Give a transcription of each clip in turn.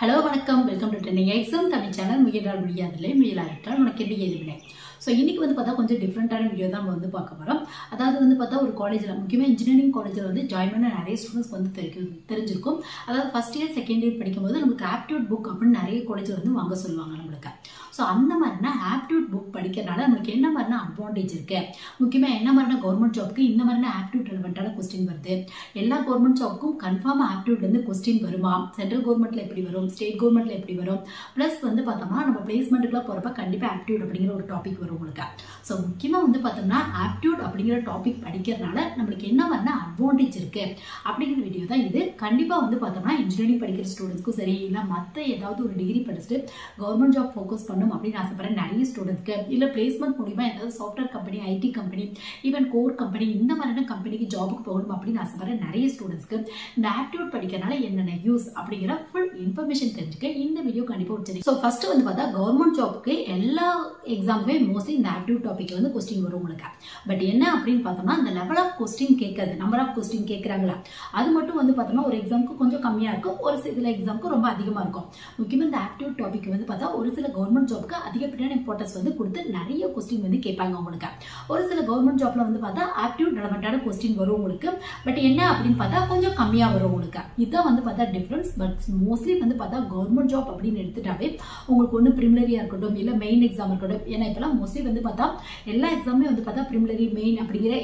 Hello வணக்கம், welcome to trending exam Tamil channel. முயன்றால் முடியாதில்லை, முயலாவிட்டால் உனக்கு எப்படி எதுவில்லை. ஸோ இன்றைக்கி பார்த்தா கொஞ்சம் டிஃப்ரெண்ட்டான வீடியோ தான் நம்ம பார்க்க போகிறோம். அதாவது பார்த்தா ஒரு காலேஜில், முக்கியமாக இன்ஜினியரிங் காலேஜில் ஜாயின் பண்ண நிறைய ஸ்டூடெண்ட்ஸ் தெரிஞ்சிருக்கும். அதாவது ஃபஸ்ட் இயர் செகண்ட் இயர் படிக்கும்போது நமக்கு ஆப்டிடியூட் புக் அப்படின்னு நிறைய காலேஜில் வாங்க சொல்லுவாங்க நம்மளுக்கு. ஸோ அந்த மாதிரினா ஆப்டிடியூட் புக் படிக்கிறதுனால நமக்கு என்ன மாதிரினா அட்வான்டேஜ் இருக்கு, முக்கியமாக என்ன மாதிரினா கவர்மெண்ட் ஜாப்க்கு இந்த மாதிரினா ஆப்டிடியூட் ரெலவெண்ட்டான கொஸ்டின் வருது. எல்லா கவர்மெண்ட் ஜாப்க்கும் கன்ஃபார்மாக ஆப்டிடியூட்லேருந்து கொஸ்டின் வருமா, சென்ட்ரல் கவர்மெண்ட்டில் எப்படி வரும், ஸ்டேட் கவர்மெண்ட்டில் எப்படி வரும், ப்ளஸ் பார்த்தோம்னா நம்ம பிளேஸ்மெண்ட்டுக்குலாம் போகிறப்ப கண்டிப்பாக ஆப்டிடியூட் அப்படிங்கிற ஒரு டாபிக் வரும் உங்களுக்கு. ஸோ முக்கியமாக பார்த்தோம்னா ஆப்டிடியூட் அப்படிங்கிற டாபிக் படிக்கிறதுனால நம்மளுக்கு என்ன மாதிரினா அட்வான்டேஜ் இருக்கு அப்படிங்கிற வீடியோ தான் இது. கண்டிப்பாக பார்த்தோம்னா இன்ஜினியரிங் படிக்கிற ஸ்டூடெண்ட்ஸ்க்கும் சரி, இல்லை மற்ற ஏதாவது ஒரு டிகிரி படிச்சுட்டு கவர்மெண்ட் ஜாப் ஃபோக்கஸ் பண்ணணும் அப்படின்னு ஆசைப்படுற நிறைய ஸ்டூடெண்ட்ஸ்க்கு, இல்லை பிளேஸ்மெண்ட் மூலிமா ஏதாவது software company, IT company, even core company, இந்த மாதிரியான கம்பெனிக்கு ஜாபுக்கு போகணும் அப்படின்னு ஆசைப்படுற நிறைய ஸ்டூடெண்ட்ஸ்க்கு இந்த ஆப்டிடியூட் படிக்கிறதுனால என்னென்ன யூஸ் அப்படிங்கிற ஃபுல் இன்ஃபர்மேஷன் தெரிஞ்சுக்க இந்த வீடியோ கண்டிப்பாக வச்சிருக்கேன். ஸோ ஃபர்ஸ்ட் பார்த்தா கவர்மெண்ட் ஜாப்க்கு எல்லா எக்ஸாமுமே மோஸ்ட்லி இந்த ஆப்டிடியூட் டாபிக்ல கொஸ்டின் வரும் உங்களுக்கு. பட் என்ன அப்படின்னு பார்த்தோம்னா இந்த லெவல் ஆஃப் கொஸ்டின் கேட்கறது, நம்பர் ஆஃப் கொஸ்டின் கேட்கறாங்களா, அது மட்டும் பார்த்தோம்னா ஒரு எக்ஸாமுக்கு கொஞ்சம் கம்மியாக இருக்கும், ஒரு சில எக்ஸாமுக்கு ரொம்ப அதிகமாக இருக்கும். முக்கியமாக இந்த ஆப்டிடியூட் டாபிக் பார்த்தா ஒரு சில கவர்மெண்ட் ஜாப்க்கு அதிகப்படியான இம்பார்ட்டன்ஸ் கொடுத்து நிறைய கொஸ்டின் கேட்பாங்க உங்களுக்கு. ஒரு சில கவர்மெண்ட் ஜாப்ல பார்த்தா ஆப்டிடியூட் ரெலவெண்டான கொஸ்டின் வரும் உங்களுக்கு. பட் என்ன அப்படின்னு பார்த்தா கொஞ்சம் கம்மியாக வரும் உங்களுக்கு. இதான் பார்த்தா டிஃபரன்ஸ். பட் மோஸ்ட்லி பார்த்தா கவர்மெண்ட் ஜாப் அப்படின்னு எடுத்துட்டாவே உங்களுக்கு ஒன்று ப்ரிலிமினரியா இருக்கட்டும், இல்லை மெயின் எக்ஸாம் இருக்கட்டும். ஏன்னா இப்பெல்லாம் மோஸ்ட்லி பார்த்தா எல்லா எக்ஸாமே பார்த்தா ப்ரிலிமினரி, மெயின் அப்படிங்கிற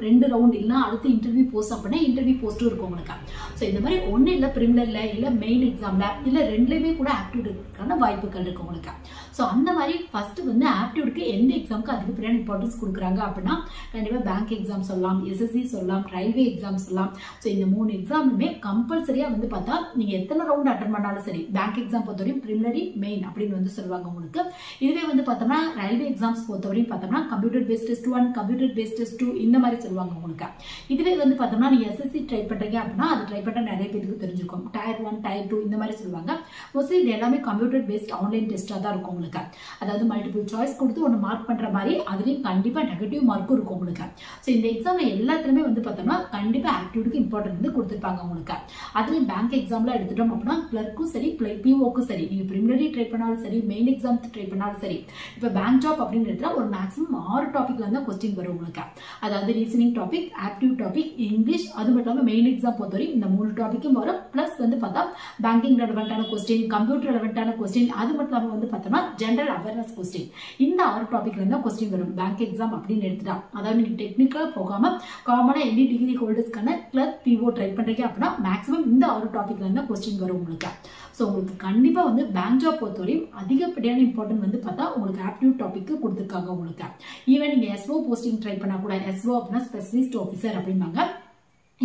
2 ரவுண்ட் இல்லைன்னா அடுத்து இன்டர்வியூ போஸ்ட் அப்படின்னா இன்டர்வியூ போஸ்ட்டும் இருக்கும் உங்களுக்கு. ஸோ இந்த மாதிரி ஒன்று இல்லை ப்ரிலிமினரில, இல்லை மெயின் எக்ஸாம்ல, இல்லை ரெண்டுலையுமே கூட ஆப்டிடியூட் இருக்கிறதுக்கான வாய்ப்புகள் இருக்கு உங்களுக்கு. ஸோ அந்த மாதிரி ஃபர்ஸ்ட் ஆப்டிடியூட்க்கு எந்த எக்ஸாமுக்கு அதிகப்படியான இம்பார்ட்டன்ஸ் கொடுக்குறாங்க அப்படின்னா கண்டிப்பாக பேங்க் எக்ஸாம் சொல்லலாம், எஸ்எஸ்சி சொல்லலாம், ரயில்வே எக்ஸாம் சொல்லலாம். ஸோ இந்த 3 எக்ஸாமுமே கம்பல்சரியா பார்த்தா நீங்க எத்தனை ரவுண்ட் அட்டன் பண்ணாலும் சரி, பேங்க் எக்ஸாம் பொறுத்தவரையும் ப்ரிலிமினரி, மெயின் அப்படின்னு சொல்லுவாங்க உங்களுக்கு. இதுவே பார்த்தோம்னா ரயில்வே எக்ஸாம்ஸ் பொறுத்தவரையும் பார்த்தோம்னா computer based test 1, computer based test 2 இந்த மாதிரி சொல்லுவாங்க உங்களுக்கு. இதுவே பார்த்தோம்னா நீங்க எஸ்எஸ்சி ட்ரை பண்றீங்க அப்படின்னா அது ட்ரை பண்ண நிறைய பேருக்கு தெரிஞ்சிருக்கும். டயர் 1, டயர் 2 இந்த மாதிரி சொல்லுவாங்க. மோஸ்ட்லி இது எல்லாமே கம்ப்யூட்டர் பேஸ்ட் ஆன்லைன் டெஸ்டா தான் இருக்கும் உங்களுக்கு. அதாவது மல்டிபிள் சாய்ஸ் கொடுத்து ஒன்று மார்க் பண்ற மாதிரி, அதுலயும் கண்டிப்பா நெகட்டிவ் மார்க்கும் இருக்கும் உங்களுக்கு. ஸோ இந்த எக்ஸாம்ல எல்லாத்துலயுமே பார்த்தோம்னா கண்டிப்பா ஆப்டிடியூட்க்கு இம்பார்ட்டன்ட் கொடுத்துருப்பாங்க உங்களுக்கு. அதுலயும் பேங்க் எக்ஸாம்ல எடுத்துட்டோம் அப்படின்னா கிளர்க்கும் சரி, பிஓக்கும் சரி, நீங்க பிரிலிமினரி ட்ரை பண்ணாலும் சரி, மெயின் எக்ஸாம் ட்ரை பண்ணாலும் சரி, இப்போ பேங்க் ஜாப் அப்படின்னு எடுத்தா ஒரு மேக்ஸிமம் 6 டாபிக்ல இருந்தா கொஸ்டின் வரும் உங்களுக்கு. அதாவது reasoning topic, aptitude topic, English, அது மட்டும் இல்லாமல் மெயின் எக்ஸாம் பொறுத்தவரை இந்த 3 டாபிக்கும் வரும். பிளஸ் பார்த்தா பேங்கிங் ரெலவெண்டான கொஸ்டின், கம்ப்யூட்டர் ரெலவெண்டான கொஸ்டின், அது மட்டும் இல்லாமல் பார்த்தோம்னா ஜெனரல் அவேர்னஸ் கொஸ்டின், இந்த 6 டாபிக்ல இருந்தா கொஸ்டின் வரும் பேங்க் எக்ஸாம் அப்படின்னு எடுத்துட்டா. அதாவது நீங்க டெக்னிக்கலா போகாம காமனா எனி டிகிரி ஹோல்டர்ஸ்க்கான கிளர்க், பிஓ ட்ரை பண்றீங்க அப்படின்னா மேக்ஸிமம் இந்த 6 டாபிக்ல இருந்தா கொஸ்டின் வரும் உங்களுக்கு. ஸோ உங்களுக்கு கண்டிப்பா பேங்க் ஜாப் பொறுத்தவரையும் அதிகப்படியான இம்பார்ட்டன்ட் பார்த்தா உங்களுக்கு ஆப்டிடியூட் டாபிக் கொடுத்துருக்காங்க உங்களுக்கு. ஈவன் நீங்க எஸ்ஓ போஸ்டிங் ட்ரை பண்ணா கூட, எஸ்ஓ அப்படின்னா ஸ்பெஷலிஸ்ட் ஆஃபீஸர் அப்படிம்பாங்க.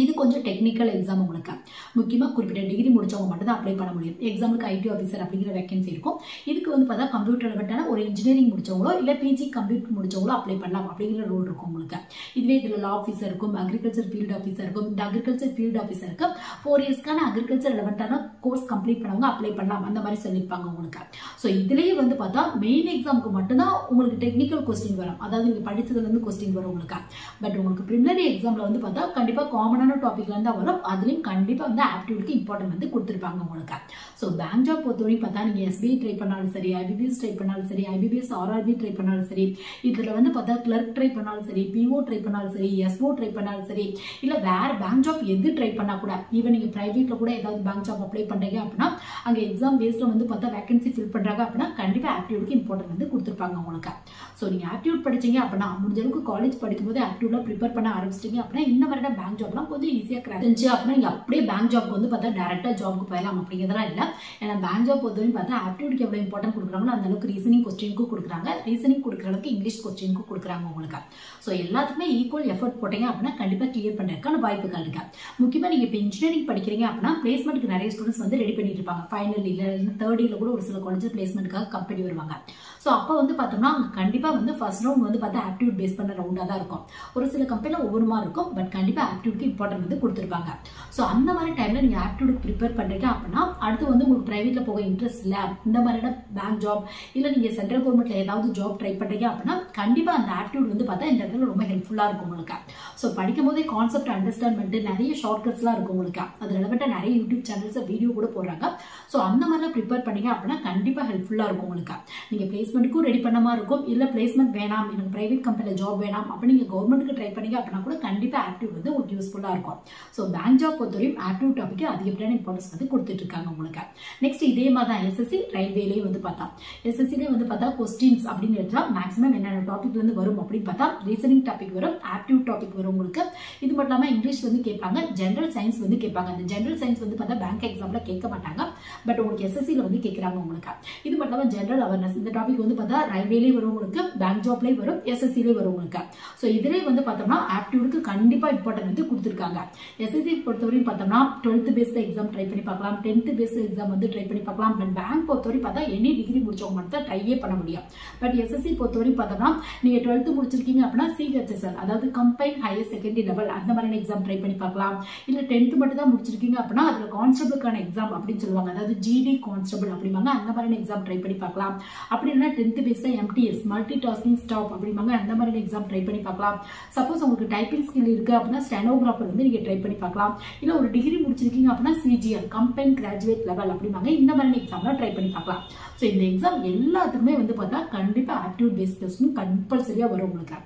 இது கொஞ்சம் டெக்னிக்கல் எக்ஸாம் உங்களுக்கு. முக்கியமாக குறிப்பிட்ட டிகிரி முடிச்சவங்க மட்டும் தான் அப்ளை பண்ண முடியும். எக்ஸாமுக்கு ஐடி ஆஃபீஸர் அப்படிங்கிற வேகன்சி இருக்கும். இதுக்கு பார்த்தா கம்ப்யூட்டர் ரெலவெண்டான ஒரு இன்ஜினியரிங் முடிச்சவங்களோ இல்லை பிஜி கம்ப்யூட்டர் முடிச்சவங்களோ அப்ளை பண்ணலாம் அப்படிங்கிற ரூல் இருக்கும் உங்களுக்கு. இதுவே இதில் லா ஆஃபீஸர் இருக்கும், அக்ரிகல்ச்சர் ஃபீல்டு ஆஃபீஸர் இருக்கும். இந்த அக்ரிகல்ச்சர் ஃபீல்டு ஆஃபீஸருக்கு 4 இயர்ஸ்க்கான அக்ரிகல்ச்சர் ரெலவெண்டான கோர்ஸ் கம்ப்ளீட் பண்ணவங்க அப்ளை பண்ணலாம், அந்த மாதிரி சொல்லியிருப்பாங்க உங்களுக்கு. ஸோ இதுலேயே பார்த்தா மெயின் எக்ஸாமுக்கு மட்டும்தான் உங்களுக்கு டெக்னிக்கல் கொஸ்டின் வரும். அதாவது நீங்கள் படித்ததுலேருந்து கொஸ்டின் வரும் உங்களுக்கு. பட் உங்களுக்கு ப்ரிலிமினரி எக்ஸாமில் பார்த்தா கண்டிப்பாக காமனான டாபிக்ல இருந்தா வரும். அதுலயும் கண்டிப்பா ஆப்டிடியூட்க்கு இம்பார்ட்டன்ட் கொடுத்துருப்பாங்க உங்களுக்கு. ஸோ பேங்க் ஜாப் பொறுத்தவரைக்கும் பார்த்தா நீங்க எஸ்பிஐ ட்ரை பண்ணாலும் சரி, ஐபிபிஎஸ் ட்ரை பண்ணாலும் சரி, ஐபிபிஎஸ் ஆர்ஆர்பி ட்ரை பண்ணாலும் சரி, இதுல பார்த்தா கிளர்க் ட்ரை பண்ணாலும் சரி, பிஓ ட்ரை பண்ணாலும் சரி, எஸ்ஓ ட்ரை பண்ணாலும் சரி, இல்ல வேற பேங்க் ஜாப் எது ட்ரை பண்ணா கூட, ஈவன் நீங்க பிரைவேட்ல கூட ஏதாவது பேங்க் ஜாப் அப்ளை பண்றீங்க அப்படின்னா அங்க எக்ஸாம் பேஸ்ல பார்த்தா வேகன்சி ஃபில் பண்றாங்க அப்படின்னா கண்டிப்பா ஆப்டிடியூட்க்கு இம்பார்ட்டன்ட் கொடுத்துருப்பாங்க உங்களுக்கு. ஸோ நீங்க ஆப்டிடியூட் படிச்சீங்க அப்படின்னா முடிஞ்ச அளவுக்கு காலேஜ் படிக்கும்போது ஆப்டிடியூட்ல ப்ரிப்பேர் பண்ண ஆரம்பிச்சிட்டீங்க அப்படின்னா இந்த மாதிரி பேங்க் ஜாப்லாம் கொஞ்சம் ஈஸியா கிடந்துச்சு அப்படின்னா அப்படியே பேங்க் ஜாப்க்கு பார்த்தா டேரக்டா ஜாப்க்கு போயிடலாம் அப்படிங்கிறதெல்லாம் இல்லை. ஏன்னா பேங்க் ஜாப் பொறுத்தவரைக்கும் பார்த்தா ஆப்டிடியூட்க்கு எவ்வளவு இம்பார்ட்டன்ட் கொடுக்குறாங்களோ அந்த அளவுக்கு ரீசனிங் கொஸ்டினுக்கும் கொடுக்குறாங்க, ரீசனிங் கொடுக்குற அளவுக்கு இங்கிலீஷ் கொஸ்டினுக்கும் கொடுக்குறாங்க உங்களுக்கு. ஸோ எல்லாத்துக்குமே ஈக்குவல் எஃபர்ட் போட்டீங்க அப்படின்னா கண்டிப்பா கிளியர் பண்றதுக்கான வாய்ப்புகள் இருக்கு. முக்கியமா நீங்க இப்போ இன்ஜினியரிங் படிக்கிறீங்க அப்படின்னா பிளேஸ்மெண்ட்க்கு நிறைய ஸ்டூடெண்ட்ஸ் ரெடி பண்ணிட்டு இருப்பாங்க. ஃபைனல் இல்ல 3rd இயர்ல கூட ஒரு சில காலேஜ் பிளேஸ்மெண்ட்காக கம்பெனி வருவாங்க. ஸோ அப்போ பார்த்தோம்னா கண்டிப்பா ஃபர்ஸ்ட் ரவுண்ட் பார்த்தா ஆப்டிடியூட் பேஸ் பண்ண ரவுண்டா தான் இருக்கும். ஒரு சில கம்பெனில ஒவ்வொரு மாதிரி இருக்கும். பட் கண்டிப்பா ஆப்டிடியூட்க்கு இம்பார்ட்டன்ட் வந்து கொடுத்துருப்பாங்க. ஸோ அந்த மாதிரி டைம்ல நீங்க ஆப்டிடியூடுக்கு ப்ரிப்பேர் பண்றீங்க அப்படின்னா அடுத்து வந்து உங்களுக்கு பிரைவேட்ல போக இன்ட்ரெஸ்ட் இல்லை, இந்த மாதிரியான பேங்க் ஜாப் இல்லை நீங்க சென்ட்ரல் கவர்மெண்ட்ல ஏதாவது ஜாப் ட்ரை பண்றீங்க அப்படின்னா கண்டிப்பா அந்த ஆப்டிடியூட் வந்து பார்த்தா இந்த இடத்துல ரொம்ப ஹெல்ப்ஃபுல்லா இருக்கும் உங்களுக்கு. ஸோ படிக்கும் போதே கான்செப்ட் அண்டர்ஸ்டாண்ட் பண்ணிட்டு நிறைய ஷார்ட்கட்ஸ்லாம் இருக்கும் உங்களுக்கு. அது ரெலவெண்டா நிறைய யூடியூப் சேனல்ஸ் வீடியோ கூட போடுறாங்க. ஸோ அந்த மாதிரிலாம் ப்ரிப்பேர் பண்ணீங்க அப்படின்னா கண்டிப்பா ஹெல்ப்ஃபுல்லா இருக்கும் உங்களுக்கு. நீங்க பிளேஸ்மெண்ட்டுக்கும் ரெடி பண்ண மாதிரி இருக்கும். இல்ல பிளேஸ்மெண்ட் வேணாம், எனக்கு பிரைவேட் கம்பெனில ஜாப் வேணாம் அப்படி நீங்க கவர்மெண்ட்டுக்கு ட்ரை பண்ணீங்க அப்படின்னா கூட கண்டிப்பா ஆப்டிடியூட் வந்து உங்களுக்கு யூஸ்ஃபுல்லா இருக்கும். ஸோ பேங்க் ஜாப் பொறுத்தவரையும் ஆப்டிடியூட் டாபிக் அதிகப்படியான இம்பார்ட்டன்ஸ் வந்து கொடுத்துட்டு இருக்காங்க உங்களுக்கு. நெக்ஸ்ட் இதே மாதிரி தான் எஸ்எஸ்சி ரயில்வேலயே வந்து பார்த்தா எஸ்எஸ்சிலே வந்து பார்த்தா கொஸ்டின்ஸ் அப்படின்னு எடுத்தா மேக்ஸிமம் என்னென்ன டாபிக்ல இருந்து வரும் அப்படின்னு பார்த்தா ரீசனிங் டாபிக் வரும், ஆப்டிடியூட் டாபிக் வரும் உங்களுக்கு. இது மட்டும் இல்லாம இங்கிலீஷ் வந்து கேட்பாங்க, ஜெனரல் சயின்ஸ் வந்து கேட்பாங்க. அந்த ஜெனரல் சயின்ஸ் வந்து பார்த்தா பேங்க் எக்ஸாம்ல கேட்க மாட்டாங்க, பட் உங்களுக்கு எஸ்எஸ்சில வந்து கேட்கறாங்க உங்களுக்கு. இது மட்டும் இல்லாம ஜெனரல் அவேர்னஸ் இந்த டாபிக் வந்து பார்த்தா ரயில்வேலயே வரும் உங்களுக்கு, பேங்க் ஜாப்லயே வரும், எஸ்எஸ்சிலே வரும் உங்களுக்கு. ஸோ இதுலேயே வந்து பார்த்தோம்னா ஆப்டிடியூடுக்கு கண்டிப்பா இம்பார்ட்டன்ட் வந்து கொடுத்துருக்காங்க. எஸ்எஸ்சி பொறுத்தவரையும் பார்த்தோம்னா 12th பேஸ்ட் எக்ஸாம் ட்ரை பண்ணி பார்க்கலாம், 10th பேஸ்ட் எக்ஸாம் வந்து ட்ரை பண்ணி பார்க்கலாம். பட் பேங்க் பொறுத்தவரை பார்த்தா எனி டிகிரி முடிச்சவங்க மட்டும் தான் ட்ரையே பண்ண முடியும். பட் எஸ்எஸ்சி பொறுத்தவரையும் பார்த்தோம்னா நீங்க 12th முடிச்சிருக்கீங்க அப்படின்னா சிஹெச்எஸ்எல் அதாவது கம்பைன் ஹையர் செகண்டரி லெவல் அந்த மாதிரியான எக்ஸாம் ட்ரை பண்ணி பார்க்கலாம். இல்ல 10th மட்டும் தான் முடிச்சிருக்கீங்க அப்படின்னா அதுல கான்ஸ்டபிளுக்கான எக்ஸாம் அப்படின்னு சொல்லுவாங்க, அதாவது ஜிடி கான்ஸ்டபிள் அப்படிம்பாங்க, அந்த மாதிரியான எக்ஸாம் ட்ரை பண்ணி பார்க்கலாம். அப்படி இல்லைன்னா 10th based MTS multi tasking staff அப்படிம்பாங்க, அந்த மாதிரியான எக்ஸாம் ட்ரை பண்ணி பார்க்கலாம். சப்போஸ் உங்களுக்கு டைப்பிங் ஸ்கில் இருக்கு அப்படின்னா ஸ்டெனோகிராஃபர் வந்து நீங்க ட்ரை பண்ணி பார்க்கலாம். இல்ல ஒரு டிகிரி முடிச்சிருக்கீங்க அப்படின்னா சிஜிஎல் கம்பைன் கிராஜுவேட் லெவல் அப்படிம்பாங்க, இந்த மாதிரியான எக்ஸாம்லாம் ட்ரை பண்ணி பார்க்கலாம். ஸோ இந்த எக்ஸாம் எல்லாத்துக்குமே வந்து பார்த்தா கண்டிப்பா ஆப்டிடியூட் பேஸ்ட் டெஸ்ட்னு கம்பல்சரியா வரும் உங்களுக்கு.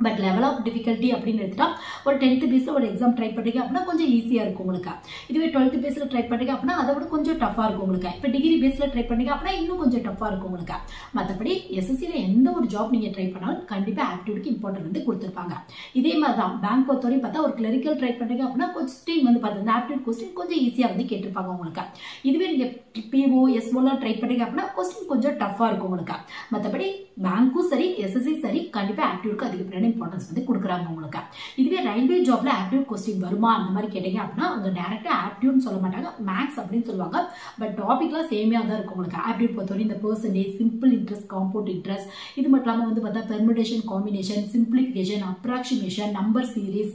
பட் லெவல் ஆஃப் டிஃபிகல்ட்டி அப்படின்னு எடுத்துட்டா ஒரு 10th பேஸ்ல ஒரு எக்ஸாம் ட்ரை பண்ணுறீங்க அப்படின்னா கொஞ்சம் ஈஸியாக இருக்கும் உங்களுக்கு. இதுவே 12th பேஸ்ல ட்ரை பண்ணுறீங்க அப்படின்னா அதை விட கொஞ்சம் டஃபாக இருக்கும் உங்களுக்கு. இப்போ டிகிரி பேஸ்ல ட்ரை பண்ணீங்க அப்படின்னா இன்னும் கொஞ்சம் டஃபாக இருக்கும் உங்களுக்கு. மற்றபடி எஸ்எஸ்சியில் எந்த ஒரு ஜாப் நீங்கள் ட்ரை பண்ணாலும் கண்டிப்பாக ஆப்டிடியூடுக்கு இம்பார்ட்டன்ட் வந்து கொடுத்துருப்பாங்க. இதே மாதிரி தான் பேங்க் பொறுத்தவரையும் பார்த்தா ஒரு கிளரிக்கல் ட்ரை பண்ணுறீங்க அப்படின்னா கொஸ்டின் வந்து பார்த்தா இந்த ஆப்டிடியூட் கொஸ்டின் கொஞ்சம் ஈஸியாக வந்து கேட்டிருப்பாங்க உங்களுக்கு. இதுவே நீங்கள் பிஓ எஸ்ஓலாம் ட்ரை பண்ணுறீங்க அப்படின்னா கொஸ்டின் கொஞ்சம் டஃபாக இருக்கும் உங்களுக்கு. மற்றபடி பேங்க்கும் சரி எஸ்எஸ்சி சரி கண்டிப்பாக ஆப்டிடியூடுக்கு அதிகப்படியான இம்பார்ட்டன்ஸ் வந்து கொடுக்குறாங்க உங்களுக்கு. இதுவே ரயில்வே ஜாப்ல ஆப்டிடியூட் கொஸ்டின் வருமா அந்த மாதிரி கேட்டீங்க அப்படின்னா அவங்க டைரக்டா ஆப்டிடியூட்னு சொல்ல மாட்டாங்க, மேக்ஸ் அப்படின்னு சொல்லுவாங்க. பட் டாபிக்லாம் சேமியா தான் இருக்கும் உங்களுக்கு. ஆப்டிடியூட் பொறுத்தவரை இந்த percentage, simple interest, compound interest, இது மட்டும் இல்லாமல் வந்து பார்த்தா permutation, combination, simplification, approximation, number series,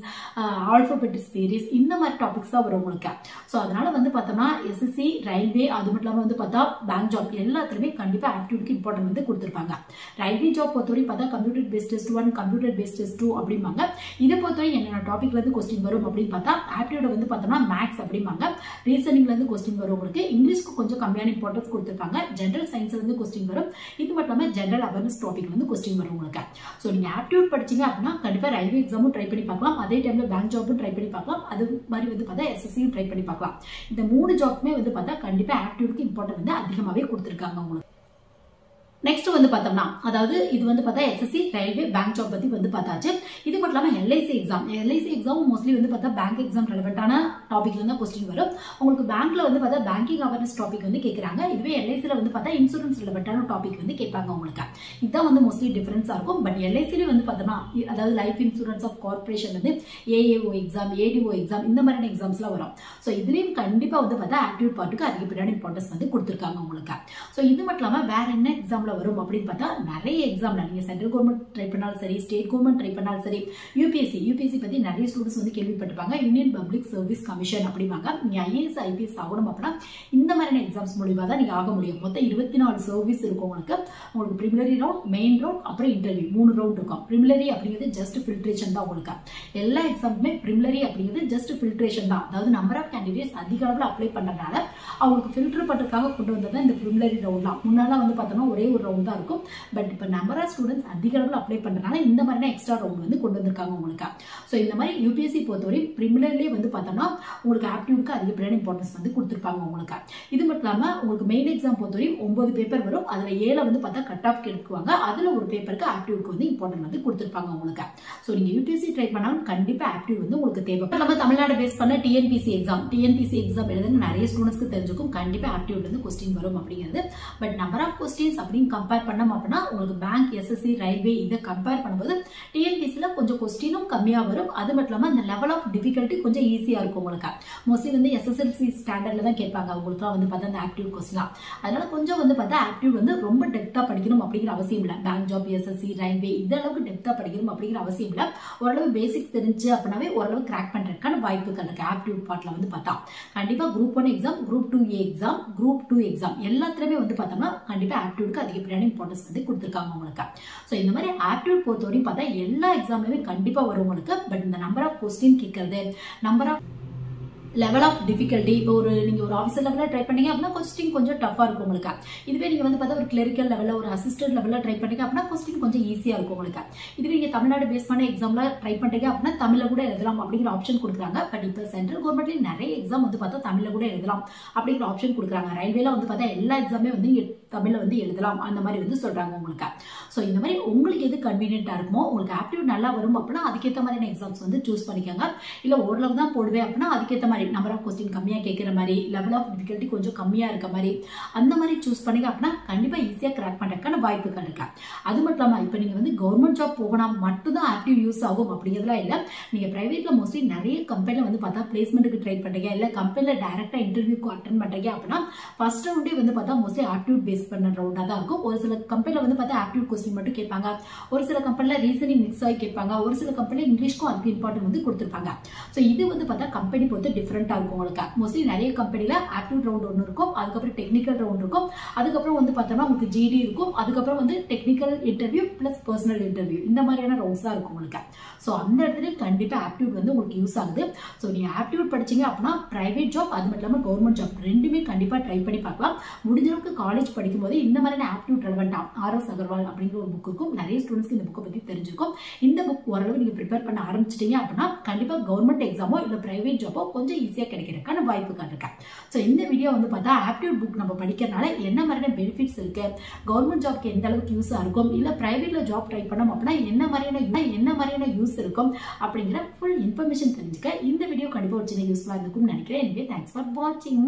alphabetic series, இந்த மாதிரி டாபிக்ஸ் தான் வரும் உங்களுக்கு. ஸோ அதனால வந்து பார்த்தோம்னா எஸ்எஸ்சி ரயில்வே அது மட்டும் இல்லாமல் வந்து பார்த்தா பேங்க் ஜாப் எல்லாத்துலையுமே கண்டிப்பாக ஆப்டிடியூட்க்கு இம்பார்ட்டன்ட் வந்து கொடுத்துருப்பாங்க. ரயில்வே ஜாப் பொறுத்தவரை பார்த்தா computer based test 1, computer based test 2 அப்படிம்பாங்க. இதை பொறுத்தவரை என்னென்ன டாபிக்ல இருந்து கொஸ்டின் வரும் அப்படின்னு பார்த்தா ஆப்டிடியூட் வந்து பார்த்தோம்னா மேக்ஸ் அப்படிம்பாங்க, ரீசனிங்ல இருந்து கொஸ்டின் வரும் உங்களுக்கு. இங்கிலீஷ்க்கு கொஞ்சம் கம்மியான இம்பார்ட்டன்ஸ் கொடுத்துருப்பாங்க, ஜெனரல் சயின்ஸ்ல இருந்து கொஸ்டின் வரும். இது மட்டும் இல்லாமல் ஜெனரல் அவேர்னஸ் டாபிக்ல இருந்து கொஸ்டின் வரும் உங்களுக்கு. ஸோ நீங்க ஆப்டிடியூட் படிச்சீங்க அப்படின்னா கண்டிப்பா ரயில்வே எக்ஸாமும் ட்ரை பண்ணி பார்க்கலாம், அதே டைம்ல பேங்க் ஜாப்பும் ட்ரை பண்ணி பார்க்கலாம், அது மாதிரி வந்து பார்த்தா எஸ்எஸ்சியும் ட்ரை பண்ணி பார்க்கலாம். இந்த 3 ஜாப்புமே வந்து பார்த்தா கண்டிப்பா ஆப்டிடியூட்க்கு இம்பார்ட்டன்ட் வந்து அதிகமாகவே கொடுத்துருக்காங்க உங்களுக்கு. நெக்ஸ்ட் வந்து பார்த்தோம்னா அதாவது இது வந்து பார்த்தா எஸ்எஸ்சி ரயில்வே பேங்க் ஜாப் பத்தி வந்து பார்த்தாச்சு. இது மட்டும் இல்லாமல் எல்ஐசி எக்ஸாம் மோஸ்ட்லி வந்து பார்த்தா பேங்க் எக்ஸாம் ரெலவெண்டான டாபிக்ல இருந்தால் கொஸ்டின் வரும் உங்களுக்கு. பேங்க்ல வந்து பார்த்தா பேங்கிங் அவேர்னஸ் டாபிக் வந்து கேட்கறாங்க. இதுவே எல்ஐசியில் வந்து பார்த்தா இன்சூரன்ஸ் ரெலவெண்டான டாபிக் வந்து கேட்பாங்க உங்களுக்கு. இதுதான் வந்து மோஸ்ட்லி டிஃபரன்ஸா இருக்கும். பட் எல்ஐசியில வந்து பார்த்தோம்னா அதாவது லைஃப் இன்சூரன்ஸ் ஆஃப் கார்பரேஷன் வந்து ஏஏஓ எக்ஸாம், ஏடிஓ எக்ஸாம், இந்த மாதிரியான எக்ஸாம்ஸ்லாம் வரும். ஸோ இதுலயும் கண்டிப்பா வந்து பார்த்தா ஆப்டிடியூட் பார்ட்டுக்கு அதிகப்படியான இம்பார்ட்டன்ஸ் வந்து கொடுத்துருக்காங்க உங்களுக்கு. ஸோ இது மட்டும் இல்லாமல் வேற என்ன எக்ஸாம்ல வரும் அப்படின்னு பார்த்தா நிறைய எக்ஸாம்ல நீங்க சென்ட்ரல் கவர்மெண்ட் ட்ரை பண்ணாலும் சரி, ஸ்டேட் கவர்மெண்ட் ட்ரை பண்ணாலும் சரி, யூபிஎஸ்சி பத்தி நிறைய ஸ்டூடெண்ட்ஸ் வந்து கேள்விப்பட்டிருப்பாங்க. யூனியன் பப்ளிக் சர்வீஸ் கமிஷன் அப்படிம்பாங்க. நீங்க ஐஏஎஸ் ஐபிஎஸ் ஆகணும் அப்படின்னா இந்த மாதிரியான எக்ஸாம்ஸ் மூலியமா தான் நீங்க ஆக முடியும். மொத்தம் 24 சர்வீஸ் இருக்கும் உங்களுக்கு. உங்களுக்கு பிரிமினரி ரவுண்ட், மெயின் ரவுண்ட், அப்புறம் இன்டர்வியூ 3 ரவுண்ட் இருக்கும். பிரிமினரி அப்படிங்கிறது ஜஸ்ட் ஃபில்ட்ரேஷன் தான் உங்களுக்கு. எல்லா எக்ஸாமுமே பிரிமினரி அப்படிங்கிறது ஜஸ்ட் ஃபில்ட்ரேஷன் தான். அதாவது நம்பர் ஆஃப் கேண்டிடேட்ஸ் அதிக அளவில் அப்ளை பண்றதுனால அவங்களுக்கு ஃபில்டர் பண்றதுக்காக கொண்டு வந்தது இந்த பிரிமினரி ரவுண்ட்லாம். முன்னால வந்து பார்த்தோம்னா ஒரே ஒரு ரவுண்ட் தான் இருக்கும். பட் இப்போ நம்பர் ஆஃப் ஸ்டூடெண்ட்ஸ் அதிக அளவில் அப்ளை பண்றதுனால இந்த மாதிரியான எக்ஸ்ட்ரா ரவுண்ட் வந்து கொண்டு வந்திருக்காங்க உங்களுக்கு. ஸோ இந்த மாதிரி யூபிஎஸ்சி பொறுத்தவரை பிரிமினரிலே வந்து பார்த்தோம்னா உங்களுக்கு ஆப்டிடியூட்க்கு அதிகப்படியான இம்பார்ட்டன்ஸ் வந்து கொடுத்துருப்பாங்க உங்களுக்கு. இது மட்டும் இல்லாமல் உங்களுக்கு மெயின் எக்ஸாம் பொறுத்தவரை 9 பேப்பர் வரும். அதுல 7 வந்து பார்த்தா கட் ஆஃப் எடுக்குவாங்க. அதுல ஒரு பேப்பருக்கு ஆப்டிடியூட்க்கு வந்து இம்பார்ட்டன்ட் வந்து கொடுத்துருப்பாங்க உங்களுக்கு. ஸோ நீங்க யூபிஎஸ்சி ட்ரை பண்ணாலும் கண்டிப்பா ஆப்டிடியூட் வந்து உங்களுக்கு தேவை. நம்ம தமிழ்நாடு பேஸ் பண்ண டிஎன்பிசி எக்ஸாம் எழுதுன்னு நிறைய ஸ்டூடெண்ட்ஸ்க்கு தெரிஞ்சுக்கும். கண்டிப்பா ஆப்டிடியூட் வந்து கொஸ்டின் வரும் அப்படிங்கிறது. பட் நம்பர் ஆஃப் கொஸ்டின்ஸ் அப்படின்னு கம்பேர் பண்ணோம் அப்படின்னா உங்களுக்கு பேங்க், எஸ்எஸ்சி, ரயில்வே இதை கம்பேர் பண்ணும்போது டிஎன்பிசில கொஞ்சம் கொஸ்டினும் கம்மியா வரும். அது மட்டும் இல்லாமல் இந்த லெவல் ஆஃப் டிஃபிகல்ட்டி கொஞ்சம் ஈஸியா இருக்கும் உங்களுக்கு. மோஸ்ட்லி வந்து எஸ்எஸ்எல்சி ஸ்டாண்டர்ட்ல தான் கேட்பாங்க. உங்களுக்கு வந்து வந்து பார்த்தா அந்த ஆப்டிடியூட் கொஸ்டின்லாம். அதனால கொஞ்சம் வந்து பார்த்தா ஆப்டிடியூட் வந்து ரொம்ப டெப்த்தாக படிக்கணும் அப்படிங்கிற அவசியம் இல்லை. பேங்க் ஜாப், எஸ்எஸ்சி, ரயில்வே இந்த அளவுக்கு டெப்த்தாக படிக்கணும் அப்படிங்கிற அவசியம் இல்லை. ஓரளவு பேசிக் தெரிஞ்சு அப்படின்னாவே ஓரளவு கிராக் பண்ணுறதுக்கான வாய்ப்புகள் இருக்கு. ஆப்டிடியூட் பார்ட்ல வந்து பார்த்தா கண்டிப்பாக group 1 exam, group 2 exam, group 2 exam எல்லாத்துலேயுமே வந்து பார்த்தோம்னா கண்டிப்பாக ஆப்டிடியூட்க்கு அதிகப்படியான இம்பார்ட்டன்ஸ் வந்து கொடுத்துருக்காங்க உங்களுக்கு. ஸோ இந்த மாதிரி ஆப்டிடியூட் பொறுத்தவரையும் பார்த்தா எல்லா எக்ஸாம்லையுமே கண்டிப்பாக வரும் உங்களுக்கு. பட் இந்த நம்பர் ஆஃப் கொஸ்டின் கேட்கறது, number of level of difficulty, இப்போ நீங்கள் ஒரு ஆஃபீஸர் லெவலில் ட்ரை பண்ணீங்க அப்படின்னா கொஸ்டின் கொஞ்சம் டஃபாக இருக்கும் உங்களுக்கு. இதுவே நீங்கள் வந்து பார்த்தா ஒரு கிளரிக்கல் லெவலில், ஒரு அசிஸ்டன்ட் லெவலில் ட்ரை பண்ணீங்க அப்படின்னா கொஸ்டின் கொஞ்சம் ஈஸியாக இருக்கும் உங்களுக்கு. இதுவே நீங்கள் தமிழ்நாடு பேஸ் பண்ண எக்ஸாமில் ட்ரை பண்ணுறீங்க அப்படின்னா தமிழில் கூட எழுதலாம் அப்படிங்கிற ஆப்ஷன் கொடுக்குறாங்க. பட் இப்போ சென்ட்ரல் கவர்மெண்ட்லேயும் நிறைய எக்ஸாம் வந்து பார்த்தா தமிழில் கூட எழுதலாம் அப்படிங்கிற ஆப்ஷன் கொடுக்குறாங்க. ரயில்வேல வந்து பார்த்தா எல்லா எக்ஸாமே வந்து தமிழில் வந்து எழுதலாம் அந்த மாதிரி வந்து சொல்கிறாங்க உங்களுக்கு. ஸோ இந்த மாதிரி உங்களுக்கு எது கன்வீனியன்ட்டாக இருக்குமோ, உங்களுக்கு ஆப்டிடியூட் நல்லா வரும் அப்படின்னா அதுக்கேற்ற மாதிரியான எக்ஸாம்ஸ் வந்து சூஸ் பண்ணிக்கோங்க. இல்லை ஓரளவு தான் போடுவேன் அப்படின்னா அதுக்கேற்ற மாதிரி நம்பர் ஆஃப் கொஸ்டின் கம்மியாக கேட்குற மாதிரி, லெவல் ஆஃப் டிஃபிகல்ட்டி கொஞ்சம் கம்மியாக இருக்க மாதிரி அந்த மாதிரி சூஸ் பண்ணிங்க அப்படின்னா கண்டிப்பாக ஈஸியாக கிராக் பண்ணுறதுக்கான வாய்ப்புகள் இருக்கு. அது மட்டும் இல்லாமல் இப்போ நீங்கள் வந்து கவர்மெண்ட் ஜாப் போகணும் மட்டும்தான் ஆப்டிடியூட் யூஸ் ஆகும் அப்படிங்கிறதுலாம் இல்லை. நீங்கள் ப்ரைவேட்டில் மோஸ்ட்லி நிறைய கம்பெனியில் வந்து பார்த்தா பிளேஸ்மெண்ட்டுக்கு ட்ரை பண்ணுறீங்க, இல்லை கம்பெனியில் டேரெக்டாக இன்டர்வியூக்கு அட்டன் பண்ணுறீங்க அப்படின்னா ஃபர்ஸ்ட் ரவுண்டே வந்து பார்த்தா மோஸ்ட்லி ஆப்டிடியூட் பேஸ் பண்ண ரவுண்டாக தான் இருக்கும். ஒரு சில கம்பெனியில் வந்து பார்த்தா ஆப்டிடியூட் கொஸ்டின் மட்டும் கேட்பாங்க, ஒரு சில கம்பெனியில் ரீசனிங் மிக்ஸ் ஆகி கேட்பாங்க, ஒரு சில கம்பெனியில் இங்கிலீஷ்க்கும் அதுக்கு இம்பார்ட்டன்ட் வந்து கொடுத்துருப்பாங்க. ஸோ இது வந்து பார்த்தா கம்பெனி பொறுத்து டிஃப்ரெண்ட்டாக இருக்கும் உங்களுக்கு. மோஸ்ட்லி நிறைய கம்பெனியில் ஆப்டிடியூட் ரவுண்ட் ஒன்று இருக்கும், அதுக்கப்புறம் டெக்னிக்கல் ரவுண்ட் இருக்கும், அதுக்கப்புறம் வந்து பார்த்தோம்னா உங்களுக்கு ஜிடி இருக்கும், அதுக்கப்புறம் வந்து technical interview plus personal interview இந்த மாதிரியான ரவுண்ட்ஸ் தான் இருக்கும் உங்களுக்கு. ஸோ அந்த இடத்துல கண்டிப்பாக ஆப்டிடியூட் வந்து உங்களுக்கு யூஸ் ஆகுது. ஸோ நீங்கள் ஆப்டிடியூட் படிச்சீங்க அப்படின்னா பிரைவேட் ஜாப் அது மட்டும் இல்லாமல் கவர்மெண்ட் ஜாப் ரெண்டுமே கண்டிப்பாக ட்ரை பண்ணி பார்க்கலாம். முடிஞ்ச அளவுக்கு காலேஜ் படிக்கும்போது இந்த மாதிரியான ஆப்டிடியூட் ரெலவெண்டாக ஆர்.எஸ். அகர்வால் அப்படிங்கிற ஒரு புக் இருக்கும். நிறைய ஸ்டூடெண்ட்ஸ்க்கு இந்த புக்கை பற்றி தெரிஞ்சிருக்கும். இந்த புக் ஓரளவு நீங்கள் ப்ரிப்பேர் பண்ண ஆரம்பிச்சிட்டீங்க அப்படின்னா கண்டிப்பாக கவர்மெண்ட் எக்ஸாமோ இல்லை பிரைவேட் ஜாப்போ கொஞ்சம் ஈஸியாக கிடைக்கிறதுக்கான வாய்ப்புகள் இருக்கு. ஸோ இந்த வீடியோ வந்து பார்த்தா ஆப்டிடியூட் புக் நம்ம படிக்கிறதுனால என்ன மாதிரியான பெனிஃபிட்ஸ் இருக்கு, கவர்மெண்ட் ஜாப்க்கு எந்த அளவுக்கு யூஸாக இருக்கும், இல்லை பிரைவேட்ல ஜாப் ட்ரை பண்ணோம் அப்படின்னா என்ன மாதிரியான யூஸ் இருக்கும் அப்படிங்கிற ஃபுல் இன்ஃபர்மேஷன் தெரிஞ்சுக்க இந்த வீடியோ கண்டிப்பாக ஒரு சின்ன யூஸ்ஃபுல்லாக இருக்கும்னு நினைக்கிறேன். எனவே தேங்க்ஸ் ஃபார் வாட்சிங்.